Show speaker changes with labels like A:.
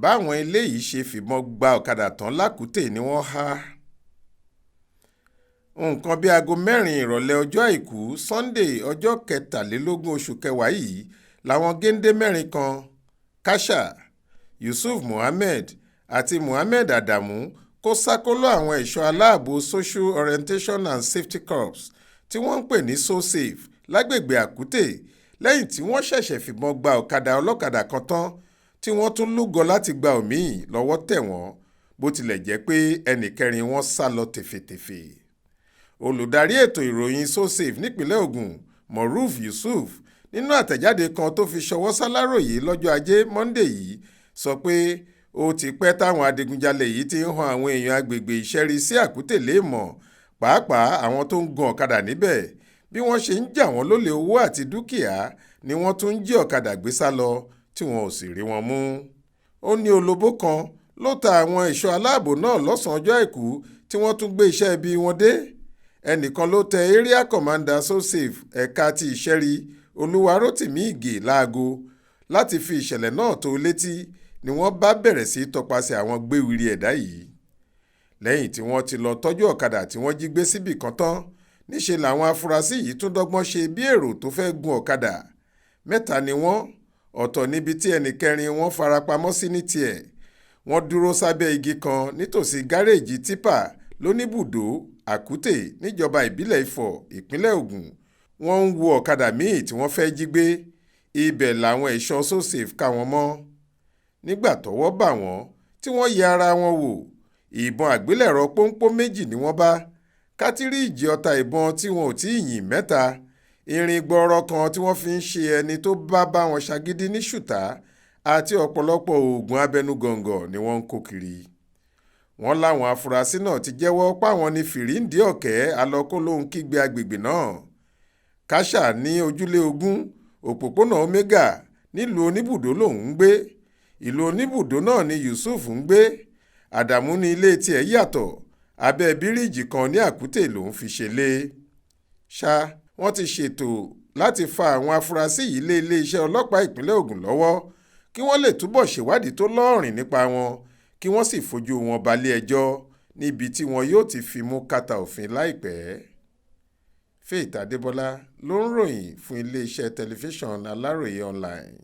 A: báwọn eléyìí ṣe fìbọn gba ọ̀kadà tán lákùútè ni wọ́n há. nǹkan bíi aago 4 ìrọ̀lẹ́ ọjọ́ àìkú Sunday ọjọ́ 23 oṣù kẹwàá yìí làwọn géńdé 4 kan Kasha, Yusuf Muhammed àti Muhammed Adamu kó sákóló àwọn ẹ̀ṣọ́ aláàbò Social Orientation and Safety Corps tí wọ́n ń pè ní so-safe lágbègbè àkútè lẹ́yìn tí wọ́n ṣẹ̀ṣẹ̀ fìbọn gba ọ̀kadà ọlọ́kadà kan tán tí wọ́n tún lúgọ láti gba òmíì lọ́wọ́ tẹ̀ wọ́n bó tilẹ̀ jẹ́ pé ẹnì kẹrin wọn sá lọ tèfètèfè. olùdarí ètò ìròyìn so-safe nípínlẹ̀ Ògùn Moruf Yusuf nínú àtẹ̀jáde kan tó fi ṣọwọ́ sáláròyé lọ́jọ́ ajé Monday yìí sọ pé ó ti pẹ́ táwọn adigunjalè yìí ti ń han àwọn èèyàn agbègbè ìṣẹ́rí sí àkútè léèmọ̀ pàápàá àwọn tó ń gun ọ̀kadà níbẹ̀ bí wọ́n ṣe ń jà wọ́n lólè owó àti dúkìá ni wọ́n tún ń jí ọ̀kadà gbé sá lọ tí wọn ò sì rí wọn mú. ó ní olóbó kan ló ta àwọn ẹ̀ṣọ́ aláàbò náà lọ́sàn-án ọjọ́ àìkú tí wọ́n tún gbé iṣẹ́ ibi wọn dé. ẹnìkan ló tẹ area commander so-safe ẹ̀ka ti ìṣẹ́rí Olúwarótìmí Ìgè láago láti fi ìṣẹ̀lẹ̀ náà tó létí ni wọ́n bá bẹ̀rẹ̀ sí tọpasẹ̀ àwọn gbéwìrì ẹ̀dá yìí. lẹ́yìn tí wọ́n ti lọ tọ́jú ọ̀kadà tí wọ́n jí gbé síbì kan tán níṣe làwọn afurasí yìí tún dọ́gbọ́n ṣe bí èrò tó fẹ́ gun ọ̀kadà. 3 ni wọ́n, ọ̀tọ̀ níbi tí ẹnì kẹrin wọn farapamọ́ sí ní tiẹ̀. wọ́n dúró sábẹ́ igi kan nítòsí gáréèjì tipa lóníbùdó àkútè níjọba ìbílẹ̀ Ifọ̀ ìpínlẹ̀ Ògùn. wọ́n ń wo ọ̀kadà míì tí wọ́n fẹ́ jí gbé. ibẹ̀ làwọn ẹ̀ṣọ́ so-safe ká wọn mọ́. nígbà tọ́wọ́ bà wọ́n tí wọ́n yẹ ara wọn wò ìbọn àgbélẹ̀rọ pónpó 2 ni wọ́n bá, kátìríìjì ọta ìbọn tí wọn ò tí ì yìn 3, irin gbọọrọ kan tí wọ́n fi ń ṣe ẹni tó bá wọn ṣagídí ní ṣùtá àti ọ̀pọ̀lọpọ̀ oògùn abẹnugọ̀ngọ̀ ni wọ́n ń kó kiri. wọ́n láwọn afurasí náà ti jẹ́wọ́ páwọn ní fìríǹdì ọ̀kẹ́ alọ́kólóhùn kígbe agbègbè náà. Kasha ní ojúlé 20 òpópónà Omega nílùú Oníbùdó lòún ń gbé. ìlú Oníbùdó náà ni Yusuf ń gbé. Àdàmú ní ilé tiẹ̀ yàtọ̀, abẹ́ bíríìjì kan ní àkútè lòún fi ṣẹlé. wọ́n ti ṣètò láti fa àwọn afurasí yìí lé iléeṣẹ́ ọlọ́pàá ìpínlẹ̀ Ògùn lọ́wọ́ kí wọ́n lè túbọ̀ ṣèwádìí tó lọ́ọ̀rìn nípa wọn kí wọ́n sì fojú wọn balẹ̀-ẹjọ́ níbi tí wọn yóò ti fi mú kàtà òfin láìpẹ́. Faith Adébọlá ló ń ròyìn fún iléeṣẹ́ tẹlifíṣàn Aláròye online.